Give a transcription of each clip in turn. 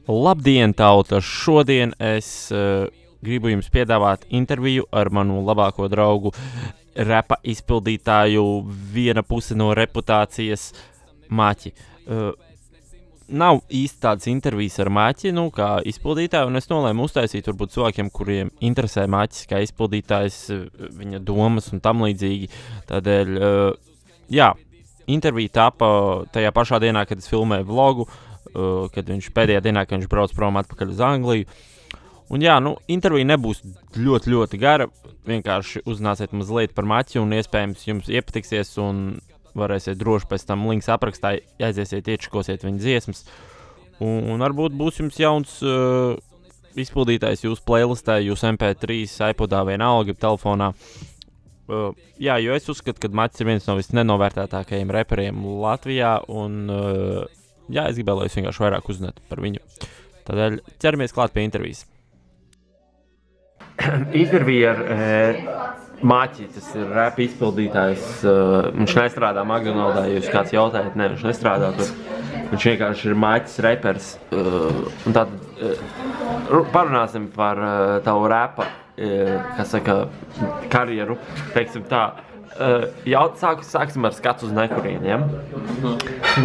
Labdien, tauta! Šodien es gribu jums piedāvāt interviju ar manu labāko draugu, rapa izpildītāju, viena puse no reputācijas Maķi. Nav īsti tādas intervijas ar Maķi, kā izpildītāju, un es nolēmu uztaisīt varbūt cilvēkiem, kuriem interesē Maķis kā izpildītājs, viņa domas un tam līdzīgi. Tādēļ, intervija tapa tajā pašā dienā, kad es filmēju vlogu, kad viņš pēdējā dienā, kad viņš brauc prom atpakaļ uz Angliju. Un intervija nebūs ļoti, ļoti gara, vienkārši uzzināsiet mazliet par Maķi un iespējams jums iepatiksies un varēsiet droši pēc tam links aprakstā, aiziesiet, iečakosiet viņa dziesmas. Un varbūt būs jums jauns izpildītājs jūsu playlistā, jūsu MP3, iPodā, vienalga, telefonā. Jo es uzskatu, ka Maķis ir viens no visnenovērtētākajiem reperiem Latvijā, un es gribēju, lai jūs vienkārši vairāk uzzinātu par viņu. Tādēļ ķeramies klāt pie intervijas. Intervija ar Maķi, tas ir rap izpildītājs. Viņš nestrādā McDonaldā, ja jūs kāds jautājat, ne, viņš nestrādā tur. Viņš vienkārši ir Maķis repers. Un tad parunāsim par tavu rapa, karjeru, teiksim tā. Sāksim ar skatu uz nekurienu, ja?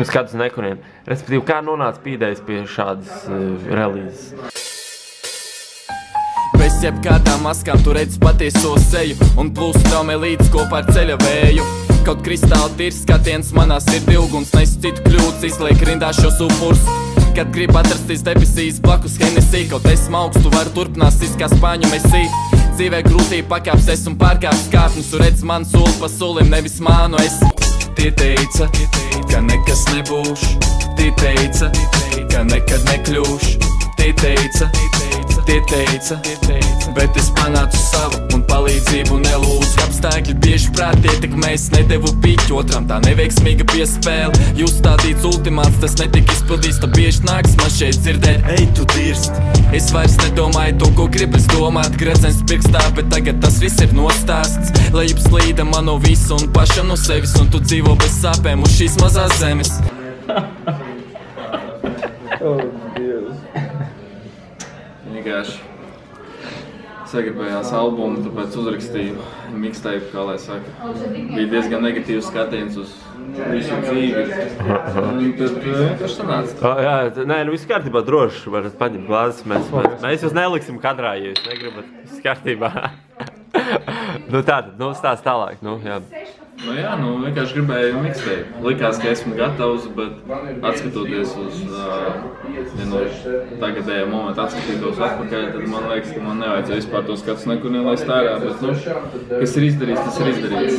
Skatu uz nekurienu. Respektīvi, kā nonāca pīdējs pie šādas relīzes? Bez jebkādām maskām tu redzi patieso seju un plūst traumē līdz kopā ar ceļa vēju. Kaut kristāli tīrs skatiens manā sirdī uguns, nesu citu kļūdas, izliek rindā šos upurs. Kad grib atrasties debesīs blakus Hennessy, kaut esmu augstu, varu turpinās kā spāņu mesī. Dzīvē grūtība pakāps es un pārkāps kāpnes, un redz man soli pa solim, nevis mānu es. Tie teica, ka nekas nebūš, tie teica, ka nekad nekļūš. Tie teica, bet es panācu savu un palīdzību nelūdzu. Apstākļi bieži prāt ietekmēs, nedevu piķu otram, tā neveiksmīga piespēle. Jūs stādīts ultimāts, tas netika izpildīts, tā bieži nāks man šeit dzirdēt. Ej, tu dirst! Es vairs nedomāju to, ko gribas domāt, gredzens pirkstā, bet tagad tas viss ir nostāsts. Lejup slīda mano visu un paša no sevis, un tu dzīvo bez sāpēm uz šīs mazās zemes. Vienkārši sagribējās albumu, tāpēc uzrakstīju mixtape, kā lai saka. Bija diezgan negatīvs skatiens uz visu dzīvi. Tad vienkārši sanāca. Viss kārtībā droši, varat paņemt glāzes. Mēs jūs neliksim kadrā, ja jūs negribat. Viss kārtībā. Tātad, stāst tālāk. Vienkārši gribēju mixtape. Likās, ka esmu gatavs, bet atskatoties uz tagadējo momentu, atskatītos atpakaļ, tad man liekas, ka man nevajadzēja vispār to skatu nekur nelaist ārā, bet, kas ir izdarīts, tas ir izdarīts.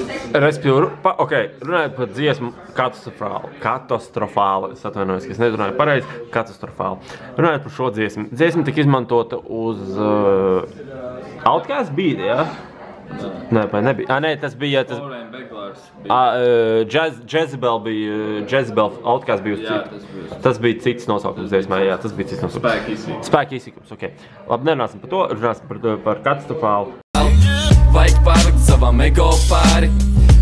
Runājot par dziesmu katastrofāli, es atvainojos, ka es nerunāju pareizi, katastrofāli. Runājot par šo dziesmu. Dziesma tika izmantota uz Outcast beat, ja? Nebija. Tas bija... Jezebel bija... Jezebel Outcast bija uz citu. Tas bija cits nosaukums dziesmā, tas bija cits nosaukums. Spēka izsīkums, ok. Labi, nerunāsim par to, runāsim par katastrofālu. Vajag pārlikt savam ego pāri,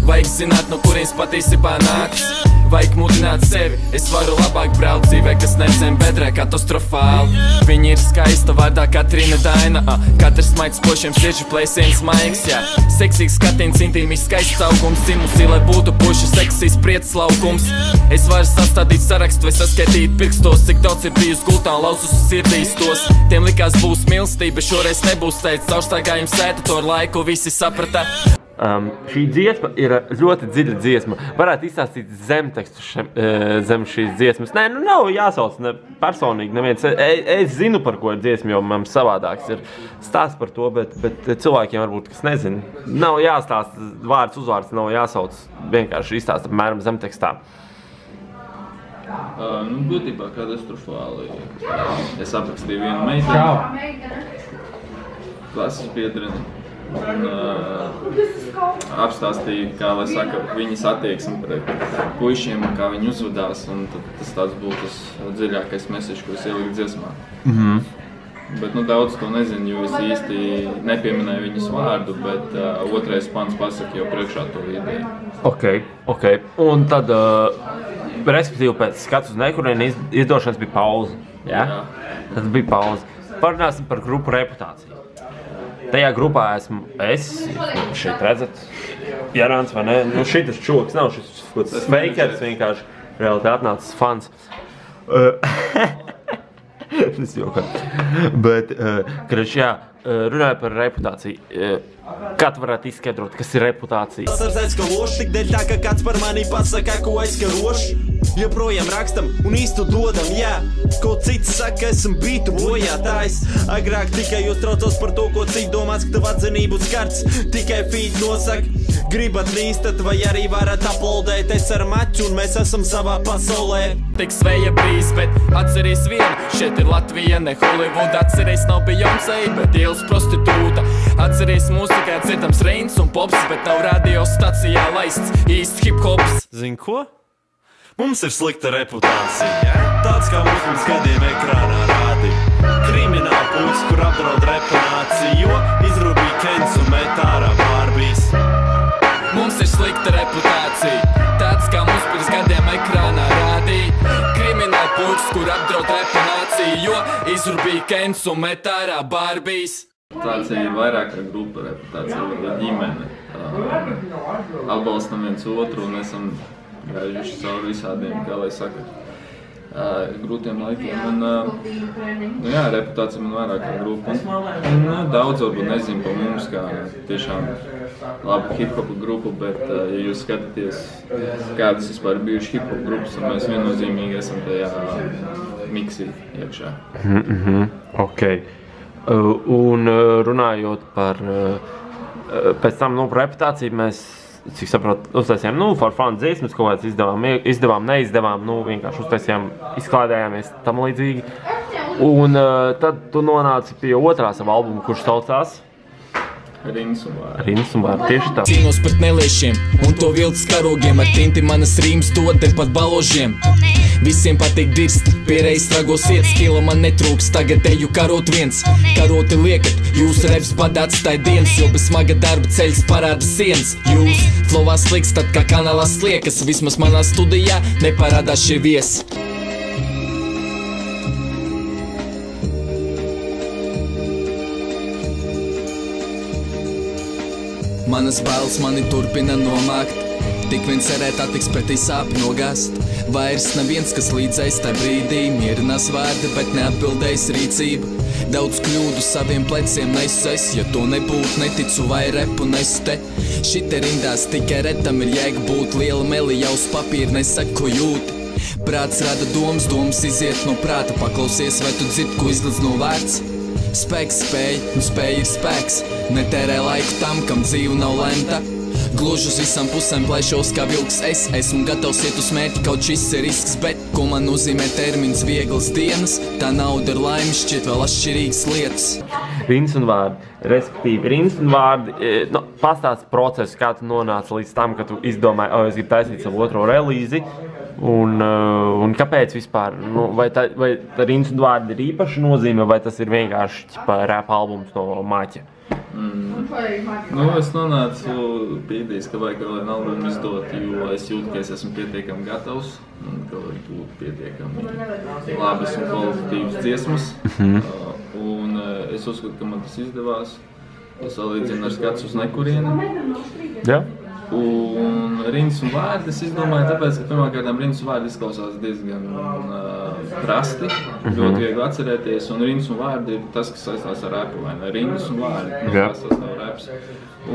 vajag zināt, no kurienes patiesībā nāks. Vajag mudināt sevi, es varu labāk braukt dzīvē, kas nezem bedrē katastrofāli. Viņa ir skaista vārdā Katrīna Daina, katrs maigs pošiem sirdžu plēsiens maigs, Seksīgs skatiens, intīmis skaists augums, cimusi, lai būtu puši seksīs priecas laukums. Es varu sastādīt sarakstu vai saskaitīt pirkstos, cik daudz ir bijusi gultā un lausus sirdīs tos. Tiem likās būs mīlestība, šoreiz nebūs teicis, augstākājiem sēta, to ar laiku visi saprata. Šī dziesma ir ļoti dziļa dziesma. Varētu izstāstīt zemtekstu zem šīs dziesmas. Nav jāsauc personīgi neviens. Es zinu, par ko ir dziesma, jo man savādāks ir stāsts par to, bet cilvēkiem varbūt, kas nezina. Nav jāstāst vārds, uzvārds, nav jāsauc. Vienkārši izstāst apmēram zemtekstā. Būtībā katastrofāli. Es aprakstīju vienu meiteni. Klases biedreni. Un apstāstīja, kā lai saka, viņas attieksmi pret puišiem un kā viņi uzvedās, un tas tāds būtu tas dziļākais message, ko es ieliku dziesmā. Bet daudz to nezinu, jo es īsti nepieminēju viņas vārdu, bet otrais pants pasaka jau priekšā to ideju. Ok. Un tad, respektīvi, pēc skatu uz nekurienu izdošanas bija pauze. Jā? Tad bija pauze. Parunāsim par grupu reputāciju. Tajā grupā esmu es, šeit redzat, Jarāns vai ne? Nu šitas čoks nav, šis fakers vienkārši reāli atnācis fans. Tas jokoju. Bet, jā, runāju par reputāciju. Kā tu varētu izskaidrot, kas ir reputācija? Tas ar aizkarošu, tik dēļ tā, ka kāds par mani pasaka, ko aizkarošu. Joprojām rakstam un īstu dodam, jā. Kaut cits saka, esam bītu bojātājs. Agrāk tikai uztraucos par to, ko citi domās, ka tavu atzinību skarts. Tikai feed nosaka, gribat līstat vai arī varat aplaudēt. Es ar maķu un mēs esam savā pasaulē. Tik sveja brīz, bet atceries vienu, šeit ir Latvija, ne Hollywood. Atceries nav Beyoncé, bet ielas prostitūta. Atceries mūzikā dzirdams Reins un Pops, bet nav radio stacijā laists īsts hip-hops. Zini ko? Mums ir slikta reputācija, tāds kā mums gadiem ekrānā rādi. Krimināla puisis, kur apdraud reputāciju, jo izrūbīja Kens un met ārā Barbijas. Mums ir slikta reputācija, tāds kā mums pirms gadiem ekrānā rādīja. Krimināla puisis, kur apdraud reputāciju, jo izrūbīja Kens un met ārā Barbijas. Reputācija ir vairāk kā grupa, reputācija ir ģimene. Atbalstam viens otru un esam gājuši cauri visādiem, kā lai saka, grūtiem laikiem. Un, jā, reputācija man vairāk kā grupa. Un daudz varbūt nezinu pa mums, kā tiešām labu hip-hopu grupu, bet, ja jūs skatāties, kādas vispār bijuši hip-hop grupas, tad mēs viennozīmīgi esam tajā miksī iekšā. Ok. Un runājot par pēc tam, par reputāciju, mēs, cik saprotu, uztaisījām, for fun dziesmas, kaut kāds izdevām, neizdevām, vienkārši uztaisījām, izklādējāmies tam līdzīgi. Un tad tu nonāci pie otrā sava albuma, kurš saucās Rins un vārdi. Rins un vārdi, tieši tā. Cīnos pret neliešiem un to viltus karogiem, ar tinti manas rīmas dod pat baložiem. Visiem patīk dirst, piereiz stragos iet, skila man netrūks, tagad eju karot viens. Karoti liekat, jūsu reps padāts tai dienas, jo bez smaga darba ceļas parāda sienas. Jūs flowā sliks, tad kā kanālā sliekas, vismaz manā studijā neparādās šie viesi. Manas bailes mani turpina nomākt, tik vien cerēt attiks pretī sāpi nogāst. Vairs neviens, kas līdzēs tai brīdī, mierinās vārdi, bet neatbildējas rīcība. Daudz kļūdu saviem pleciem nesais, ja to nebūtu, neticu vai repu neste. Šite rindās tikai retam ir jēga būt, liela meli jau uz papīra nesaka, ko jūti. Prāts rada domas, domas iziet no prāta, paklausies, vai tu dzird, ko izlidz no vārds. Spēks spēj, un spēj ir spēks, netērē laiku tam, kam dzīve nav lemta. Gluži uz visām pusēm plēšos kā vilks, es esmu gatavs iet uz mērķi, kaut šis ir risks, bet ko man nozīmē termins vieglas dienas, tā nauda ir laime, šķiet vēl atšķirīgas lietas. Rins un vārdi, respektīvi, Rins un vārdi, pastāst procesu, kā tu nonāci līdz tam, ka tu izdomāji, es gribu taisīt savu otro relīzi, un kāpēc vispār, vai Rins un vārdi ir īpaša nozīme, vai tas ir vienkārši rap albums no Maķa? Es nonācu pie idejas, ka vajag vēl vienu albumu izdot, jo es jūtu, ka es esmu pietiekami gatavs un ka var būt pietiekami labas un kvalitatīvas dziesmas. Un es uzskatu, ka man tas izdevās. Es salīdzinu ar skats uz nekurieni. Jā. Un Rins un vārdi es izdomāju, tāpēc, ka pirmkārtām Rins un vārdi izklausās diezgan prasti, ļoti viegli atcerēties, un Rins un vārdi ir tas, kas saistās ar rapu, vai ne? Rins un vārdi, tas nav raps.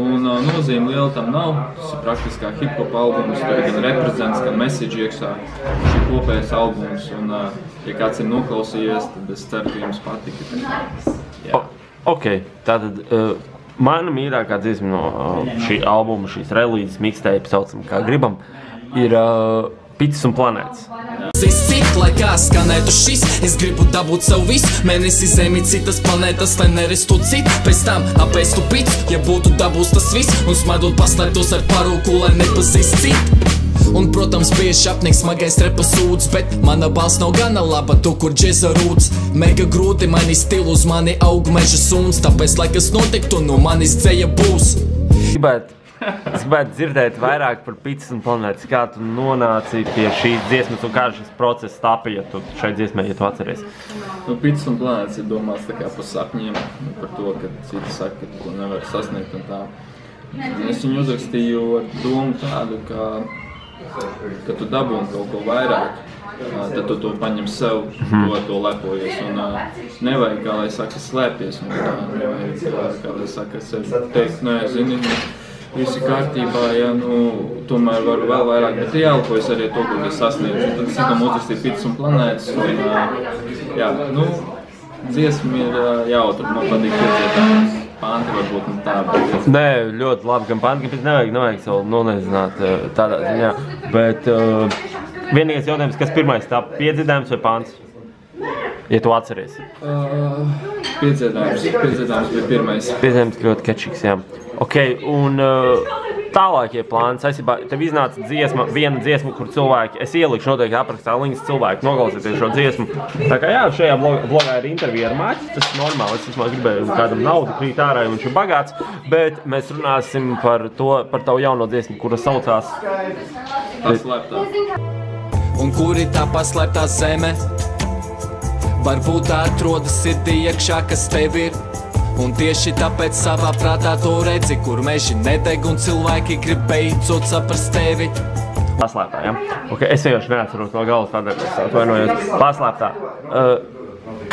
Un nozīme liela tam nav, tas ir praktiski kā hip-hop albums, tur ir gan reprezents, gan message iekšā, šī kopējais albums, un ja kāds ir noklausījies, tad es ceru, ka jums patika. Ok, tātad mana mīļākā dziesma no šī albuma, šīs relīzes, mixtape, saucam kā gribam, ir Picis un planētas. Cik, lai kā skanētu šis, es gribu dabūt sev visu, mēnesi zemi citas planētas, lai nerestu citu, pēc tam apēstu picu, ja būtu dabūs tas viss, un smadot paslēptos ar parūku, lai nepazīst citu. Un, protams, bieži apniek smagais repa sūds, bet mana balss nav gana laba, tu kur džeza rūts. Mega grūti mani stilu, uz mani aug meža suns, tāpēc, lai kas notiktu, no manis dzēja būs. Gribētu Es gribētu dzirdēt vairāk par Picis un planētas. Kā tu nonāci pie šīs dziesmas un kā šis process tapa, ja tu šai dziesmai, ja tu atceries? Nu, Picis un planētas ir domāts tā kā par sapņiem, par to, ka citi saka, ka tu to nevar sasniegt un tā. Es viņu uzrakstīju ar domu tādu, ka tu dabūni kaut ko vairāk. Tad tu to paņem sev, to lepojies un nevajag, kā lai saka, slēpties un tā, nevajag, kā lai saka, sev teikt, nē, zini, viss ir kārtībā, ja, nu, tomēr varu vēl vairāk, bet jālepojas arī to, ko es sasniedzu. Tad es tam uzrakstīju Picis un planētas un, jā, nu, dziesma ir jautra, man patīk piedzīvotājums. Panti varbūt un tā, bet... Nē, ļoti labi, gan panti, gan nevajag savu nonezināt tādā ziņā, bet vienīgais jautājums, kas pirmais tā, piedziedājums vai pants? Ja tu atceries. Piedziedājums bija pirmais. Piedziedājums ļoti kečīgs, jā. Ok, un tālākie plāni, saistībā, tev iznāca dziesma, viena dziesma, kur cilvēki, es ielikšu noteikti aprakstā links cilvēki, noklausieties šo dziesmu. Tā kā jā, šajā blogā ir intervija ar Maķi, tas ir normāli, es vismaz gribēju kādam naudu krīt ārā, un viņš ir bagāts, bet mēs runāsim par tavu jauno dziesmu, kura saucās... Paslēptā. Un kur ir tā paslēptā zeme? Varbūt tā atrodas sirdī iekšā, kas tev ir. Un tieši tāpēc savā prātā to redzi, kur meži nedeg un cilvēki grib beidzot saprast tevi. Paslēptā, ja? Ok, es vienkārši neatceros no galvas tādēļ, es atvainojos. Paslēptā.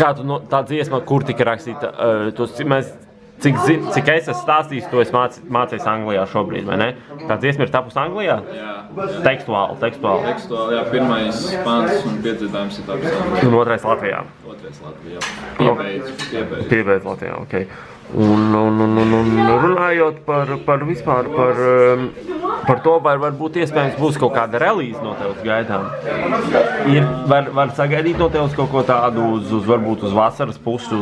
Kā tu tā dziesma, kur tika rakstīta? Cik es esmu stāstījis, to es mācījos Anglijā šobrīd, vai ne? Tā dziesma ir tapusi Anglijā? Jā. Tekstuāli. Tekstuāli, jā. Pirmais pants un piedziedājums ir tapusi Anglijā. Un otrais Latvijā. Otrais Latvijā. Piebeidz Latvijā, ok. Un runājot par vispār, par to, vai varbūt iespējams būs kaut kāda relīze no tevis gaidām. Var sagaidīt no tevis kaut ko tādu varbūt uz vasaras pusi,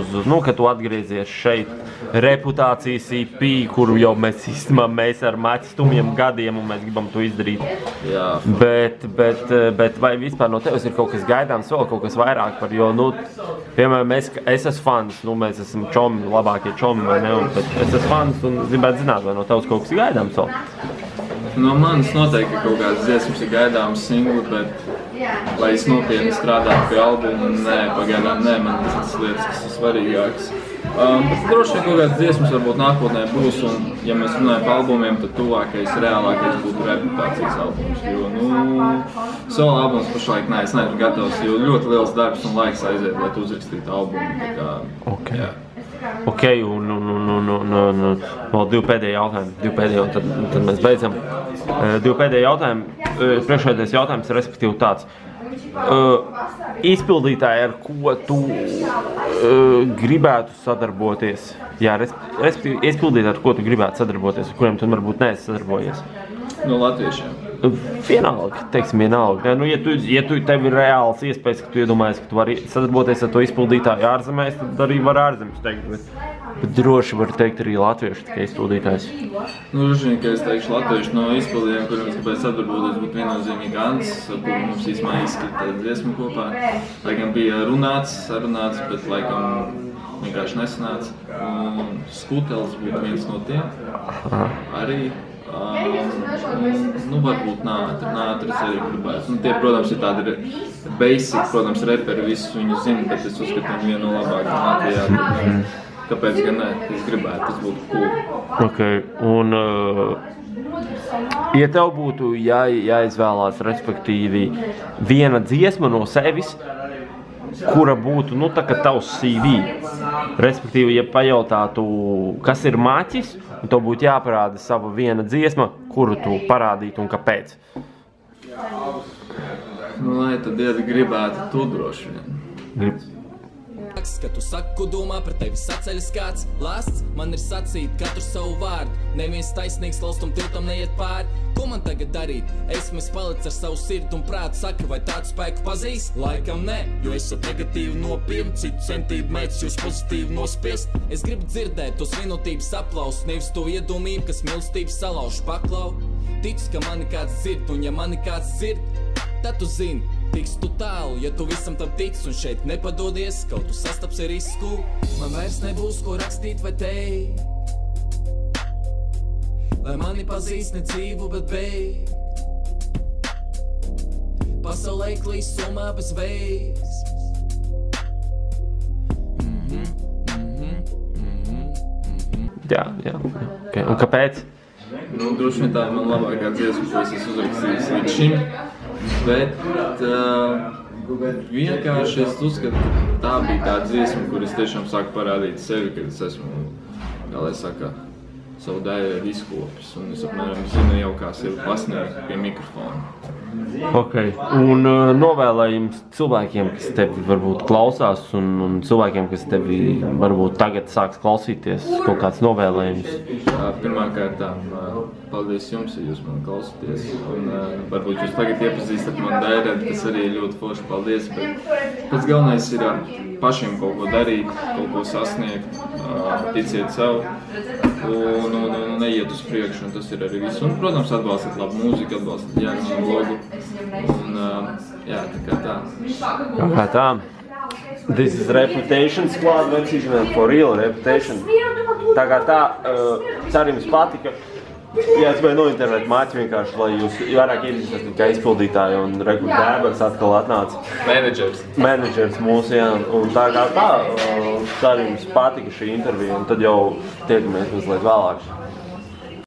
kad tu atgriezies šeit reputācijas IP, kuru jau mēs ar Maķi stumjam gadiem un mēs gribam to izdarīt. Jā. Bet vai vispār no tevis ir kaut kas gaidāms vēl, kaut kas vairāk par, jo, piemēram, es esmu fans, mēs esam čomi, labākie čomi, vai ne, bet es esmu fans un gribētu zināt, vai no tevis kaut kas ir gaidāms vēl? No manis noteikti kaut kādas dziesmas ir gaidāmas singli, bet lai es nopietni strādātu pie albuma, pagaidām man citas lietas, kas ir svarīgākas. Bet droši vien kaut kādas dziesmas varbūt nākotnē būs, un ja mēs runājam par albumiem, tad tuvākais, reālākais būtu reputācijas albums, jo, solo albums pašlaik es neesmu gatavs, jo ļoti liels darbs un laiks aiziet, lai tu uzrakstītu albumu, tā kā, jā. Ok, un vēl divi pēdējie jautājumi, un tad mēs beidzam. Divi pēdējie jautājumi, priekšējais jautājums ir respektīvi tāds. Izpildītāji, ar ko tu gribētu sadarboties? Jā, respektīvi, izpildītāji, ar ko tu gribētu sadarboties, ar kuriem tu varbūt neesi sadarbojies? No latviešiem. Vienalga, teiksim, vienalga. Ja tev ir reāls iespējas, ka tu iedomājies, ka tu vari sadarboties ar to izpildītāju ārzemēs, tad arī var ārzemes teikt, bet droši var teikt arī latviešu tikai izpildītājs. Droši vien, ka es teikšu latviešu no izpildījiem, kuriem es gribēju sadarboties, būtu viennozīmīgi Ants, ar kuru mums īsmā izskata dziesmu kopā. Laikam bija sarunāts, bet laikam vienkārši nesanāca. Un Skutels būtu viens no tiem. Arī. Varbūt nātris arī gribētu. Tie, protams, ir tādi basic, protams, reperi, visus viņu zina, bet es uzskatu vienu no labākajiem Latvijā. Kāpēc gan ne? Es gribētu, tas būtu cool. Ok, un ja tev būtu jāizvēlās, respektīvi, viena dziesma no sevis, kura būtu, tā kā tavs CV, respektīvi, ja pajautātu, kas ir Maķis, un tev būtu jāparāda sava viena dziesma, kuru tu parādītu un kāpēc? Lai tad gribētu tu droši vien. Kad tu saki, ko domā par tevi saceļas kāds lasts, man ir sacīt katru savu vārdu. Neviens taisnīgs laustum tiltam neiet pāri. Ko man tagad darīt? Esmu palicis ar savu sirdi un prātu. Saka, vai tādu spēku pazīst? Laikam nē, jo esat negatīvi nopirmt, citu centību mēģis jūs pozitīvi nospiest. Es gribu dzirdēt tos vienotības aplausus, nevis to iedomību, kas mīlestības salauž paklau. Ticu, ka mani kāds dzird, un ja mani kāds dzird, tad tu zini, tiks tu tālu, ja tu visam tam tiks un šeit nepadodies, kaut tu sastapsi risku. Man vairs nebūs ko rakstīt vai teikt, lai mani pazīst ne dzīvu, bet beigt. Pasaulē klīst somā bez veiksmes. Jā. Okay. Un kāpēc? Nu, droši vien tā ir man labākā dziesma, ko es esmu uzrakstījis līdz šim. Bet vienkārši es uzskatu, ka tā bija tā dziesma, kur es tiešām sāku parādīt sevi, kad es esmu, kā lai saka, savu dēļu izkopis. Un es apmēram zinu jau, kā sevi pasniegt pie mikrofona. Okay. Un novēlējums cilvēkiem, kas tevi varbūt klausās, un cilvēkiem, kas tevi varbūt tagad sāks klausīties, kaut kāds novēlējums? Pirmkārt, paldies jums, ja jūs mani klausāties. Un varbūt jūs tagad iepazīstat mani Daired, kas arī ļoti forši paldies. Bet pats galvenais ir pašiem kaut ko darīt, kaut ko sasniegt, ticiet sev un neiet uz priekšu, un tas ir arī viss. Un, protams, atbalstīt labu mūziku, atbalstīt Jāņu blogu. Un, jā, tā kā tā. Kā tā? This is Reputation Squad, vecīšanai, for real Reputation. Tā kā tā, ceru jums patika. Jā, es gribēju nointervēt Māķi vienkārši, lai jūs vairāk iepazīstat kā izpildītāji, un Rekur Dēbers atkal atnāca. Menedžers mūsu, jā. Un tā kā tā, ceru jums patika šī intervija, un tad jau tiekamies mazliet vēlāk.